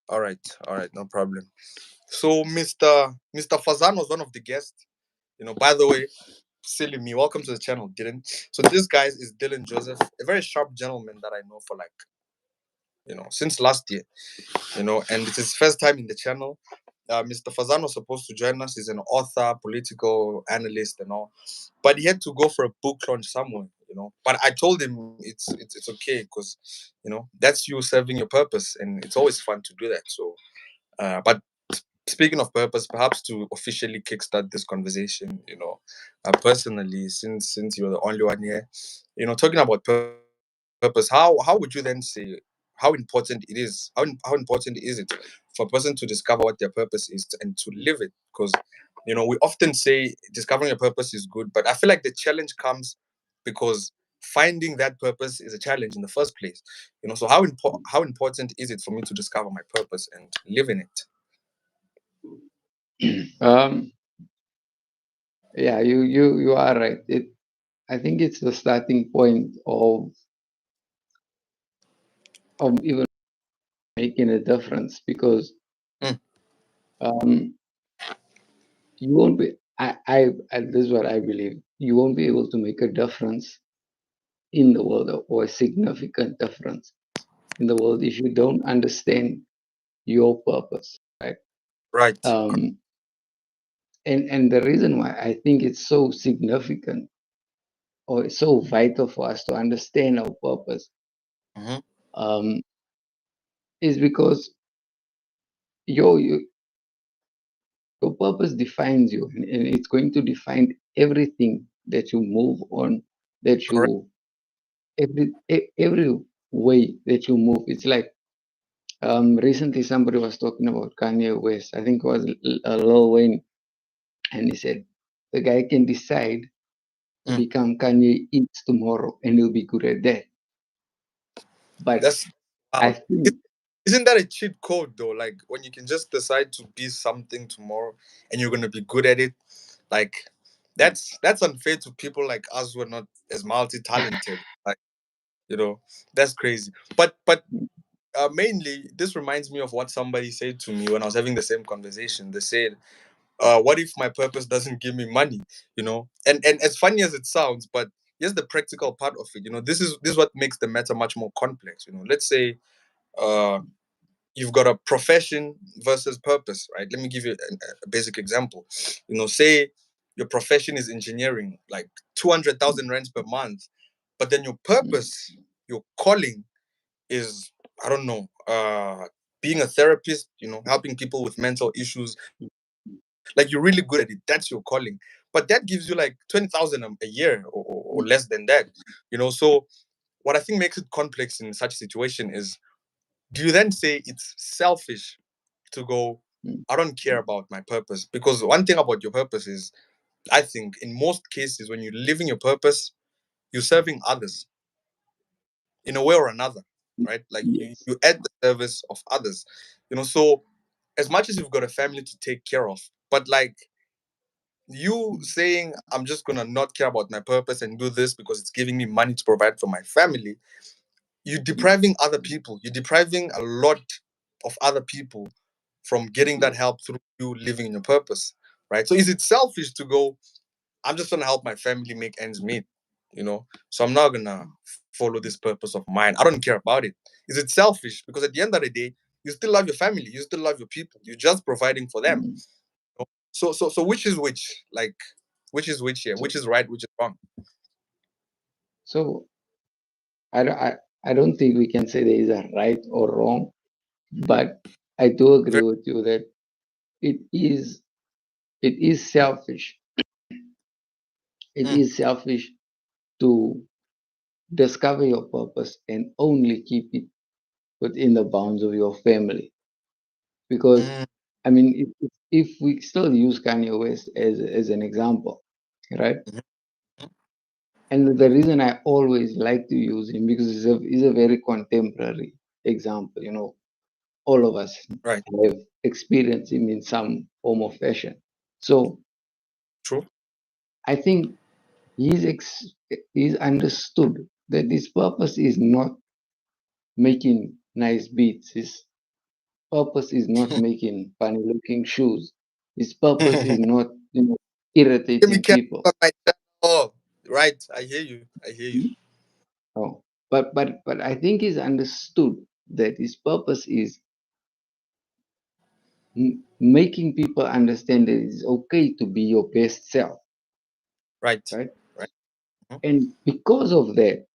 All right, no problem. So, Mr. Fazan was one of the guests. By the way, silly me, welcome to the channel, Dylan. So, this guy is Dylan Joseph, a very sharp gentleman that I know for like, since last year, and it's his first time in the channel. Mr. Fazan was supposed to join us. He's an author, political analyst, and all, but he had to go for a book launch somewhere. But I told him it's okay because that's you serving your purpose, and it's always fun to do that. So, but speaking of purpose, perhaps to officially kickstart this conversation, personally, since you're the only one here, talking about purpose, how would you then say how important it is? How important is it for a person to discover what their purpose is and to live it? Because we often say discovering a purpose is good, but I feel like the challenge comes because finding that purpose is a challenge in the first place. So how important is it for me to discover my purpose and live in it? Um, yeah, you are right. I think it's the starting point of even making a difference because Mm, um, you won't be. This is what I believe. You won't be able to make a difference in the world, or a significant difference in the world, if you don't understand your purpose, right? right. Um, and the reason why I think it's so significant, or it's so vital for us to understand our purpose, Mm-hmm. um, is because your your purpose defines you, and it's going to define everything that you move on, that Correct. you every way that you move. It's like recently somebody was talking about Kanye West. I think it was Lil Wayne, and he said the guy can decide to Mm. become Kanye Eats tomorrow, and he'll be good at that. But That's I wow. think Isn't that a cheat code though? Like when you can just decide to be something tomorrow and you're gonna be good at it. Like that's unfair to people like us who are not as multi-talented. Like that's crazy. But mainly this reminds me of what somebody said to me when I was having the same conversation. They said, what if my purpose doesn't give me money? And as funny as it sounds, but here's the practical part of it. This is what makes the matter much more complex. Let's say uh you've got a profession versus purpose, right? Let me give you a basic example. Say your profession is engineering, like 200,000 rands per month, but then your purpose, your calling is, I don't know, being a therapist, helping people with mental issues. Like you're really good at it. That's your calling. But that gives you like 20,000 a year or less than that. So what I think makes it complex in such situation is, do you then say it's selfish to go, I don't care about my purpose? Because one thing about your purpose is, I think in most cases when you're living your purpose, you're serving others in a way or another, right? Like you yes, at the service of others. So as much as you've got a family to take care of, but like you saying I'm just gonna not care about my purpose and do this because it's giving me money to provide for my family, you're depriving other people. You're depriving a lot of other people from getting that help through you living in your purpose, right? So is it selfish to go, I'm just gonna help my family make ends meet, So I'm not gonna follow this purpose of mine. I don't care about it. Is it selfish? Because at the end of the day, you still love your family, you still love your people. You're just providing for them. So which is which? Like which is which here? so Which is right? Which is wrong? so I don't I don't think we can say there is a right or wrong, but I do agree Very. with you that it is it is selfish. It Mm, is selfish to discover your purpose and only keep it within the bounds of your family. Because, mm, I mean, if we still use Kanye West as an example, right? mhm. And the reason I always like to use him because he's a very contemporary example. All of us Right. have experienced him in some form of fashion. So True. I think he's understood that his purpose is not making nice beats. purpose is not making funny looking shoes. His purpose is Give not, me irritating cash people. on my channel. Right. I hear you. I hear you. Hmm? Oh, but I think he's understood that his purpose is making people understand that it's okay to be your best self, Right. right? Right. Mhm. And because of that,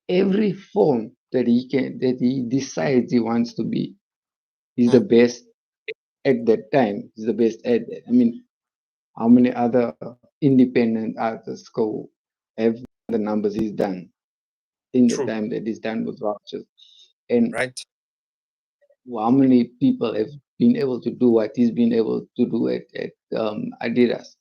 every form that he decides he wants to be, he's the Mm. best at that time. He's the best at that. I mean, how many other independent artists go have the numbers he's done in the True. time that he's done with Rockers? And Right. how many people have been able to do what he's been able to do at Adidas?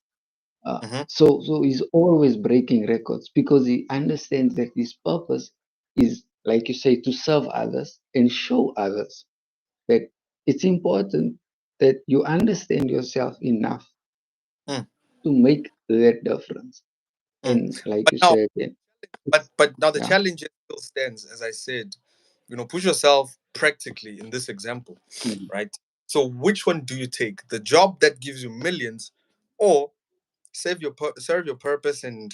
Mm-hmm. So he's always breaking records because he understands that his purpose is, like you say, to serve others and show others that it's important that you understand yourself enough Mm. to make that difference. Mm. And like But you now, said, but now the yeah, challenge still stands, as I said. Push yourself practically in this example, mm, right? So, which one do you take? The job that gives you millions, or serve your purpose and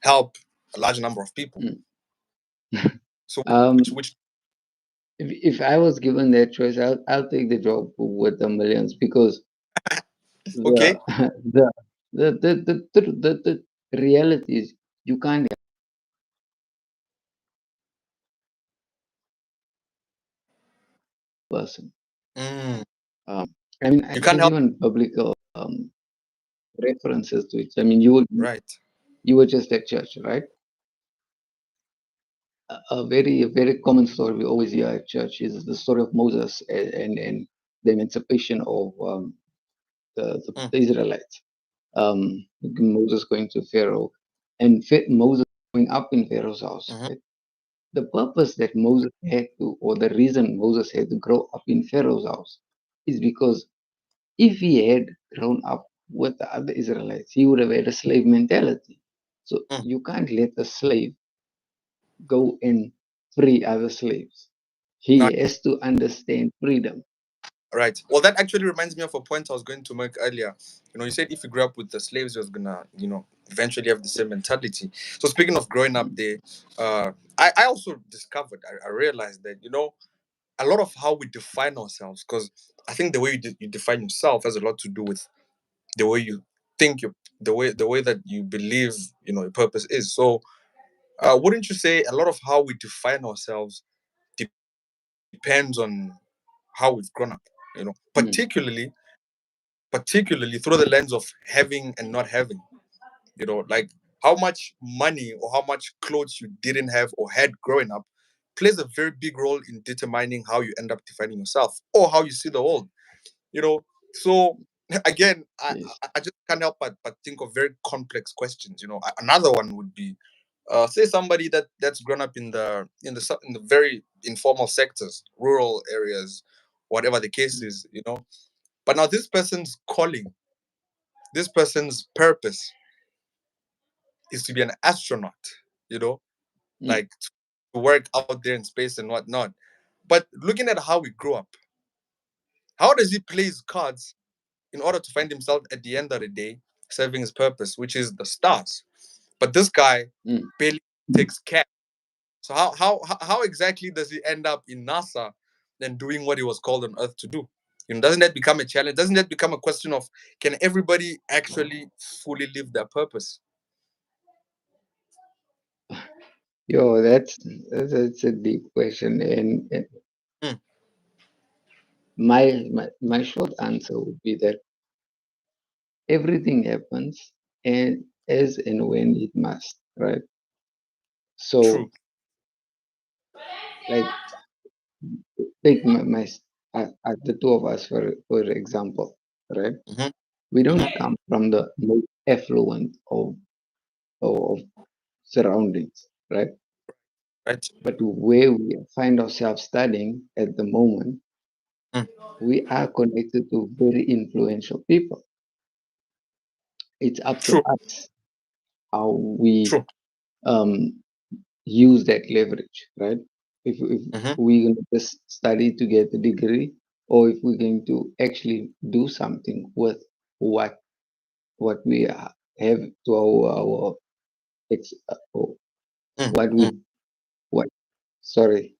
help a large number of people? mm. So, um, which if I was given that choice, I'll take the job with the millions because the okay? the the reality is you can't help a person. Mm, I mean, you can't there's help. even biblical references to it. I mean, Right. you were just at church, right? A very common story we always hear at church is the story of Moses and the emancipation of Mm, the Israelites. Um, Moses going to Pharaoh and Moses growing up in Pharaoh's house. mm-hmm, Right? The purpose that Moses had to, or the reason Moses had to grow up in Pharaoh's house, is because if he had grown up with the other Israelites, he would have had a slave mentality. So mm, you can't let a slave go and free other slaves. no, He has to understand freedom. right. Well, that actually reminds me of a point I was going to make earlier. You said if you grew up with the slaves, you was gonna, eventually have the same mentality. So speaking of growing up there, I also discovered, I realized that, a lot of how we define ourselves, because I think the way you define yourself has a lot to do with the way you think, the way that you believe, your purpose is. So, wouldn't you say a lot of how we define ourselves depends on how we've grown up, Mm, particularly through the lens of having and not having, like how much money or how much clothes you didn't have or had growing up plays a very big role in determining how you end up defining yourself or how you see the world. So again, i yes. i I just can't help but think of very complex questions. Another one would be, say somebody that's grown up in the very informal sectors, rural areas, whatever the case is. But now this person's calling, this person's purpose is to be an astronaut, you know Mm, like to work out there in space and whatnot. But looking at how we grew up, how does he play his cards in order to find himself at the end of the day serving his purpose, which is the stars? But this guy mm. barely takes care. So how exactly does he end up in NASA and doing what he was called on Earth to do? Doesn't that become a challenge? Doesn't that become a question of, can everybody actually fully live their purpose? Yo, that's a deep question, and Mm, my short answer would be that everything happens and as and when it must, right? true. So, like, take the two of us for example, right? Hmm. We Hmm. don't come from the most affluent of surroundings, right? Right. But where we find ourselves studying at the moment, Mm, we are connected to very influential people. It's up to true. us how we True. um, use that leverage, right? if Mm-hmm. we're going to just study to get a degree, or if we're going to actually do something with what we have to our ex, oh, what Mm-hmm. we what sorry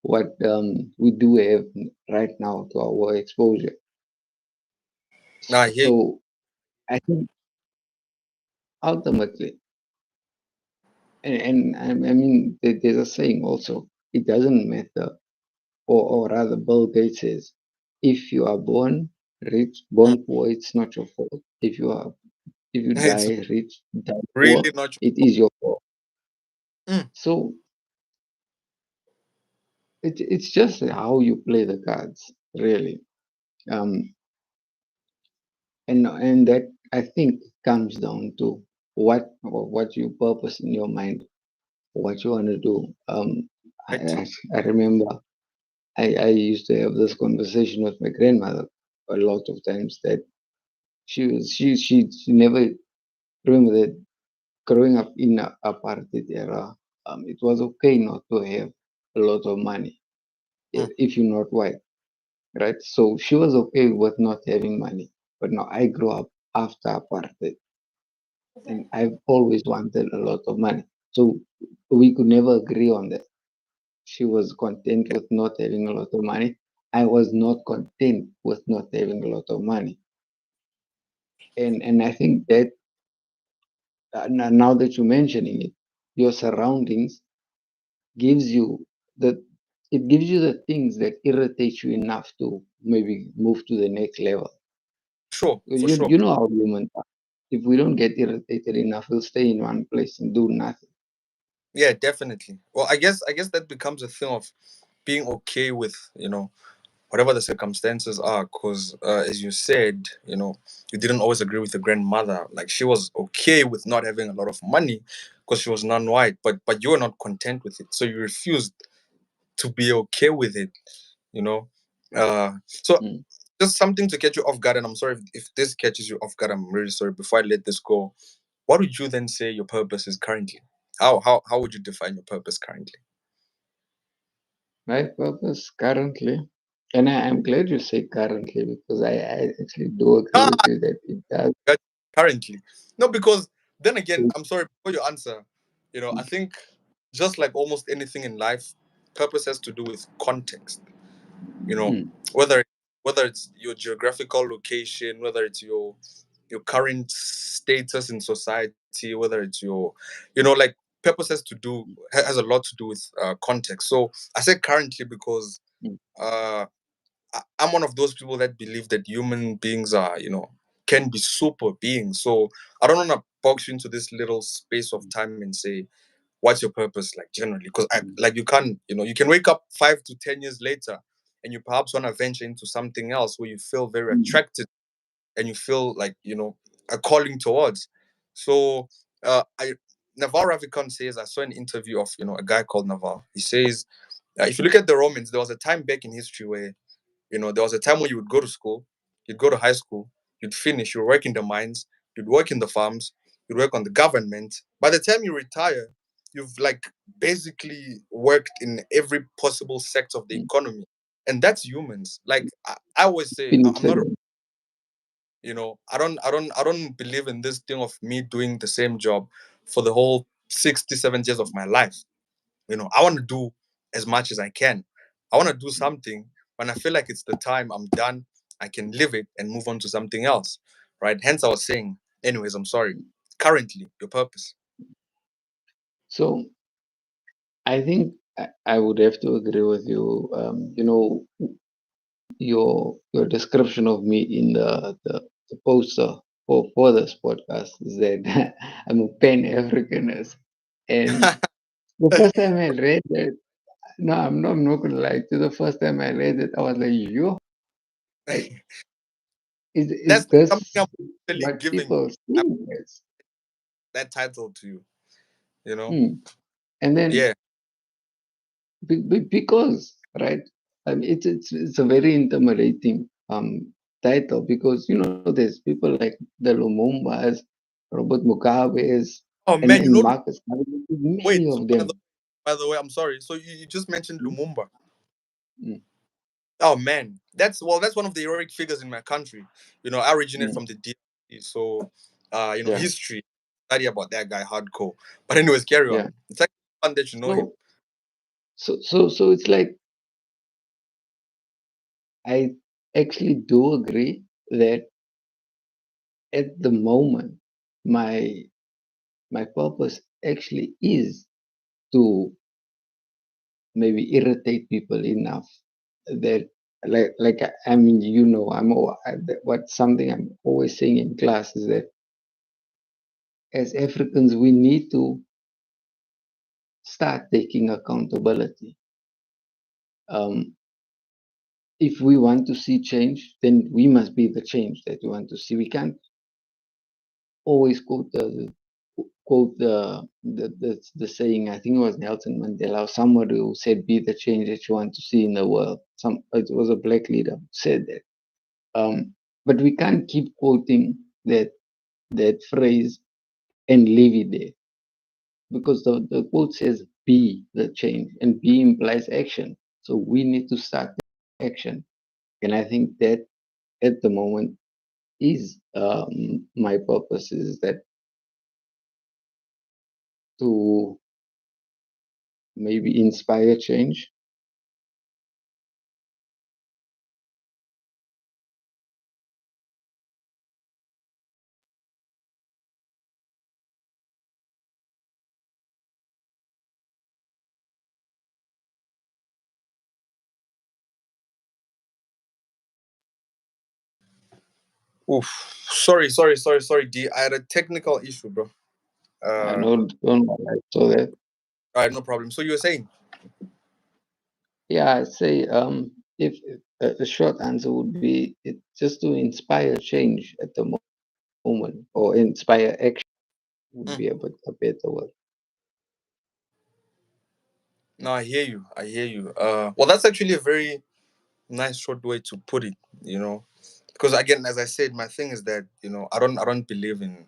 what we do have right now to our exposure. I hear you. So I think ultimately, I mean, there's a saying also, it doesn't matter, or rather, Bill Gates says, if you are born rich, Mm. born poor, it's not your fault. If you It's die rich, die poor, really not it is your fault. your. Mm. So it's just how you play the cards, really. Um, and that I think comes down to what you purpose in your mind, what you want to do. I, Right. I I remember I used to have this conversation with my grandmother a lot of times that she never remember that growing up in a apartheid era, it was okay not to have a lot of money Mm. if you're not white, right? So she was okay with not having money. But now I grew up after apartheid, and I've always wanted a lot of money. So we could never agree on that. She was content with not having a lot of money. I was not content with not having a lot of money. And I think that now that you're mentioning it, your surroundings gives you the it gives you the things that irritate you enough to maybe move to the next level. Sure, Well, for you sure. you know how humans are. If we don't get irritated enough, we'll stay in one place and do nothing. Yeah, definitely. Well, I guess that becomes a thing of being okay with, whatever the circumstances are, because as you said, you didn't always agree with your grandmother. Like, she was okay with not having a lot of money because she was non-white, but you were not content with it, so you refused to be okay with it. You know, so Mm. just something to catch you off guard. And I'm sorry if this catches you off guard. I'm really sorry. Before I let this go, what would you then say your purpose is currently? How would you define your purpose currently? My purpose currently, and I'm glad you say currently because I actually do agree with you that it does. That currently, no, because then again, I'm sorry, before you answer, I think just like almost anything in life, purpose has to do with context. you know Mm, whether whether it's your geographical location, whether it's your current status in society, whether it's your, like, purpose has a lot to do with context. So I say currently because mm, uh I'm one of those people that believe that human beings are, can be super beings. So I don't want to box you into this little space of time and say, what's your purpose, like, generally? Because mm, like, you can't, you can wake up 5 to 10 years later and you perhaps want to venture into something else where you feel very mm, attracted and you feel like, a calling towards. So I Naval Ravikant says, I saw an interview of, a guy called Naval. He says, if you look at the Romans, there was a time back in history where, there was a time when you would go to school, you'd go to high school, you'd finish, you'd work in the mines, you'd work in the farms, you'd work on the government. By the time you retire, you've, like, basically worked in every possible sector of the mm. economy. And that's humans. Like, I always say, I'm not a, Finishing. I don't believe in this thing of me doing the same job for the whole 67 years of my life. I want to do as much as I can. I want to do something when I feel like it's the time, I'm done, I can live it and move on to something else. Right? Hence I was saying, anyways, I'm sorry. Currently, your purpose. So I think I would have to agree with you. Your description of me in the poster for this podcast is that I'm a Pan Africanist. And the first time I read that, no, I'm not gonna lie to you, the first time I read it, I was like, yo, like, is That's the company I'm this actually what giving people that, see as? that title to you, you know? Hmm. And then Yeah. because right, I mean, it's a very intimidating title because there's people like the Lumumbas, Robert Mugabe's, Oh and man, Marcus Garvey, wait, many so of one of the them. By the way, I'm sorry. So you just mentioned Mm, Lumumba. mm, Oh man, that's one of the heroic figures in my country. I originate mm. from the DRC, so Yeah, history study about that guy hardcore. But anyways, carry yeah. on. It's like fun that you know him. So, so it's like I actually do agree that at the moment, my my purpose actually is to maybe irritate people enough that I mean, what something I'm always saying in class is that as Africans we need to start taking accountability. um, if we want to see change, then we must be the change that we want to see. We can't always quote the saying. I think it was Nelson Mandela or somebody who said, "Be the change that you want to see in the world." It was a black leader who said that. But we can't keep quoting that phrase and leave it there, because the quote says, "Be the change," and "be" implies action. So we need to start action, and I think that at the moment is my purpose is that to maybe inspire change. Oof. Sorry, D. I had a technical issue, bro. I Uh, know, don't worry. So that, all right, no problem. So you were saying, yeah, I say, if a short answer would be it just to inspire change at the moment, or inspire action would mm, be a better word. no, I hear you. I hear you. Well, that's actually a very nice short way to put it. Because again, as I said, my thing is that I don't believe in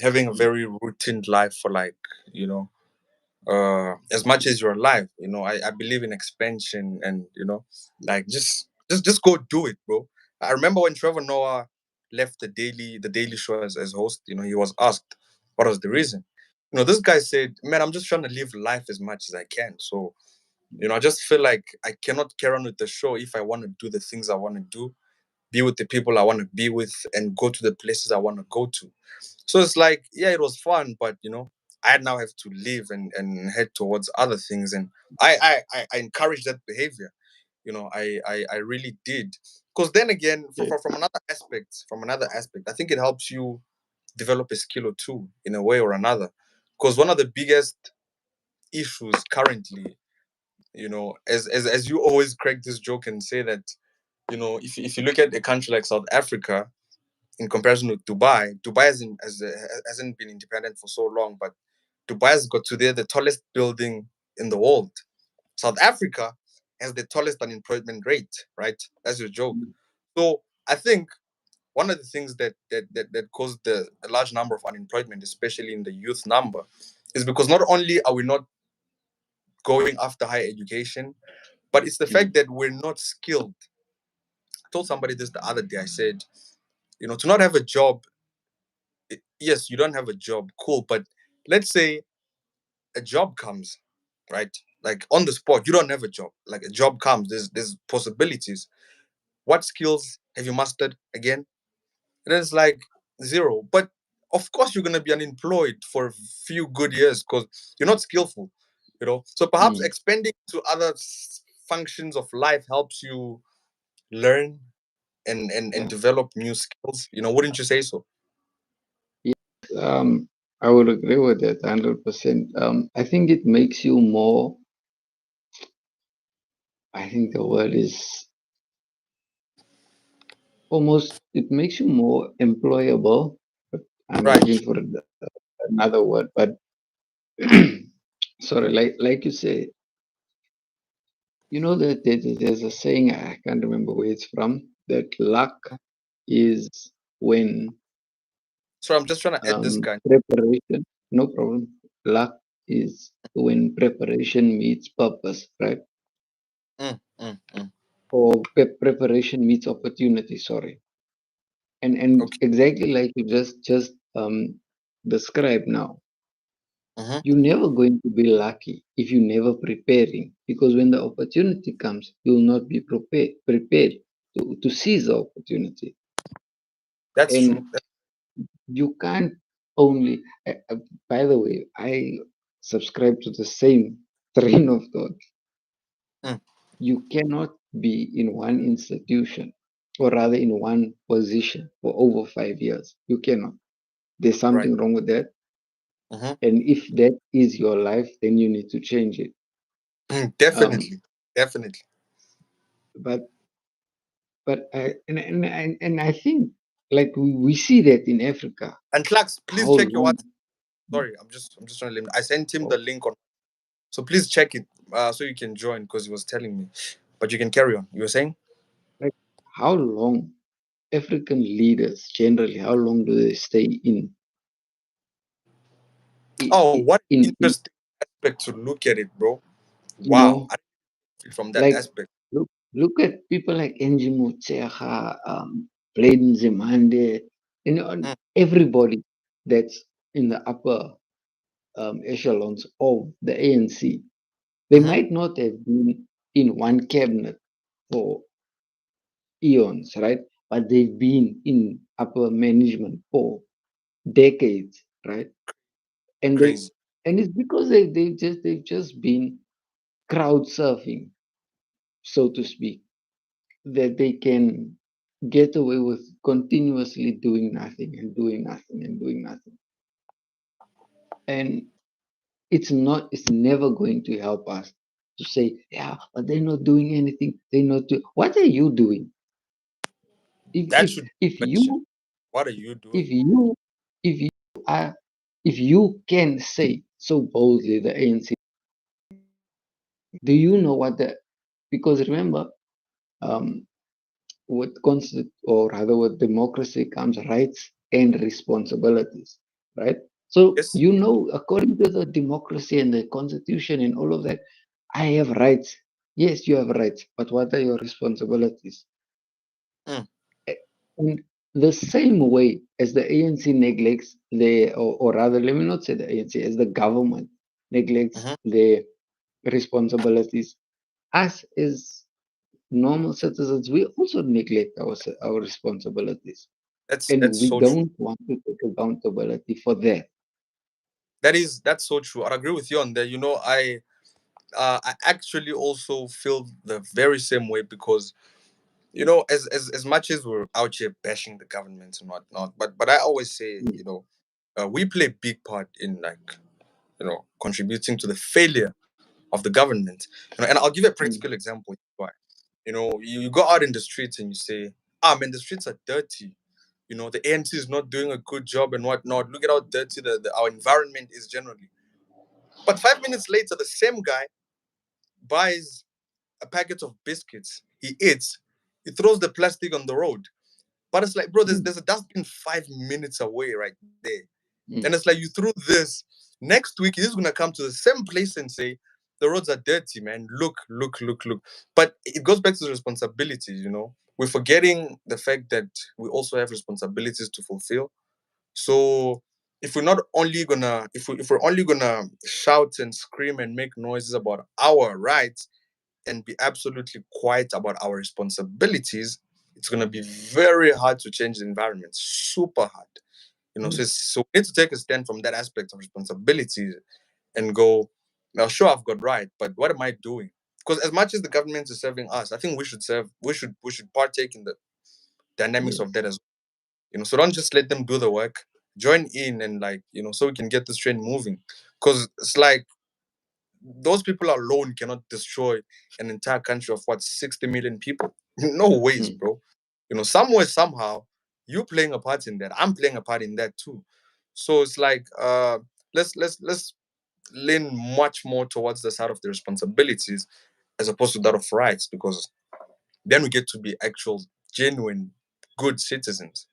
having a Mm, very routine life for like as much as you're alive. I believe in expansion and like just go do it, bro. I remember when Trevor Noah left the Daily Show as host. He was asked what was the reason. This guy said, "Man, I'm just trying to live life as much as I can." So I just feel like I cannot carry on with the show if I want to do the things I want to do, be with the people I want to be with, and go to the places I want to go to. So it's like, yeah, it was fun, but I now have to leave and head towards other things. And I encourage that behavior. I really did. Because then again, yeah, from another aspect, I think it helps you develop a skill or two in a way or another. Because one of the biggest issues currently, as you always crack this joke and say that, if you look at a country like South Africa in comparison with Dubai, Dubai hasn't been independent for so long, but Dubai has got today the tallest building in the world. South Africa has the tallest unemployment rate, right? That's your joke. mm, So I think one of the things that caused a large number of unemployment, especially in the youth number, is because not only are we not going after higher education, but it's the fact mm, that we're not skilled. I told somebody this the other day. I said, to not have a job, yes, you don't have a job, cool, but let's say a job comes, right? Like on the spot, you don't have a job. Like a job comes, there's possibilities. What skills have you mastered again? And it's like zero. But of course, you're gonna be unemployed for a few good years because you're not skillful. So perhaps mm. expanding to other functions of life helps you learn and Yeah. develop new skills. Wouldn't you say so? Yes, I would agree with that 100%. I think it makes you more, I think the word is almost, it makes you more employable. But I'm Right. looking for another word, but sorry, like you say, you know that there's a saying, I can't remember where it's from, that luck is when So I'm just trying to add this guy. preparation, no problem, luck. is when preparation meets purpose, right? Mm. Or preparation meets opportunity. Sorry, and Okay. exactly like you just described now, Mm-hmm. you're never going to be lucky if you never preparing, because when the opportunity comes, you'll not be prepared to seize the opportunity. That's true. And you can't only, by the way, I subscribe to the same train of thought. Mm. You cannot be in one institution, or rather in one position for over 5 years. You cannot. There's Right. something wrong with that. Mm-hmm. And if that is your life, then you need to change it. Um, Definitely. Definitely. but and I think like we see that in Africa. And Clarks, please How check your long? WhatsApp. Sorry, I'm just trying to. I sent him the Oh, link on. So please check it. So you can join because he was telling me. But you can carry on. You were saying? like how long African leaders generally? How long do they stay Oh, what in interesting aspect to look at it, bro. you Wow. know I didn't see it from that like aspect. look at people like Angie Motshekga, Bladen Zemande, Mm, everybody that's in the upper echelons of the ANC. They mm-hmm. might not have been in one cabinet for eons, right? But they've been in upper management for decades, right? And they Crazy. and it's because they've just been crowd surfing, so to speak, that they can get away with continuously doing nothing and doing nothing and doing nothing. And it's never going to help us to say, yeah, but they're not doing anything. They're not doing. What are you doing? If That if should be if the question. you What are you if doing? you if you are if you can say so boldly the ANC, do you know what the because remember, um, with or rather with democracy comes rights and responsibilities, right? So Yes. you know, according to the democracy and the constitution and all of that, I have rights. Yes, you have rights, but what are your responsibilities? Mm, In the same way as the ANC neglects or rather, let me not say the ANC, as the government neglects mm-hmm. their responsibilities, us as normal citizens, we also neglect our responsibilities, and That's we so true. don't want to take accountability for that. That's so true. I agree with you on that. I actually also feel the very same way because as much as we're out here bashing the government and whatnot, but I always say, Mm, we play a big part in like contributing to the failure of the government. And I'll give you a mm, practical example. Why? You go out in the streets and you say, ah man, the streets are dirty. The ANC is not doing a good job and whatnot. Look at how dirty our environment is generally. But 5 minutes later, the same guy buys a packet of biscuits. He eats. He throws the plastic on the road. But it's like, bro, mm, there's a dustbin 5 minutes away right there. And mm, it's like you threw this. Next week, he's gonna come to the same place and say, the roads are dirty, man. Look, look, look, look. But it goes back to the responsibilities. We're forgetting the fact that we also have responsibilities to fulfill. So if we're only gonna shout and scream and make noises about our rights and be absolutely quiet about our responsibilities, it's gonna be very hard to change the environment. Super hard. So, mm. we need to take a stand from that aspect of responsibility and go, now sure I've got right, but what am I doing? Because as much as the government is serving us, I think we should partake in the dynamics of Yes. that as well. So don't just let them do the work. Join in and so we can get this train moving. Because it's like those people alone cannot destroy an entire country of what 60 million people. No ways, Mm, bro. Somewhere, somehow, you playing a part in that. I'm playing a part in that too. So it's like let's lean much more towards the side of the responsibilities as opposed to that of rights, because then we get to be actual genuine good citizens.